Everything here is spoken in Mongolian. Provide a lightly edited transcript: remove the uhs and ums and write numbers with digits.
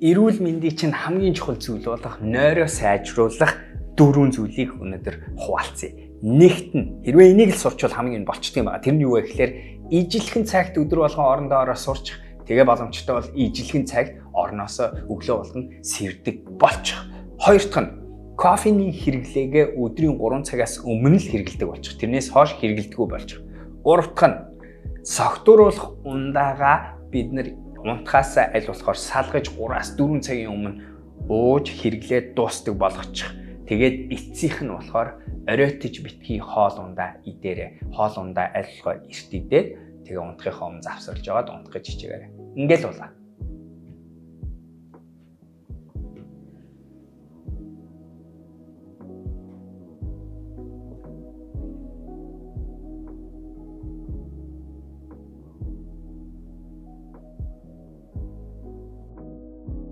эрүүл мэндийн чинь хамгийн чухал зүйл болох нойроо сайжруулах 4 зүйлийг өнөөдөр хуваалцъя. Нэгт нь хэрвээ энийг л сурчвал хамгийн болчтой юм байна. Тэр нь юу вэ гэхээр ижилхэн цагт өдөр болгон орондоо ороо сурчих. Тэгээ боломжтой бол ижилхэн цагт орноосоо өглөө болгон сэрдэг болчих. Хоёр дахь нь кофений хэрэглээгээ өдрийн 3 цагаас өмнө л хэрэглэдэг болчих. Тэрнээс хойш хэрэглэдэггүй болчих. Гурав дахь нь согтууруулах ундаага бид нар унтахаас аль болохоор салгаж 3-4 цагийн өмнө ууж хэрэглээд дуустдаг болгочих. Тэгээд эцсийнх нь болохоор оройтож битгий хоол ундаа идээрээ. Хоол ундаа аль болохоор эрт идээд тэгээ унтахынхаа өмнө завсарлаж аваад унтах гэж хичээгээрэй. Ингээл болоо.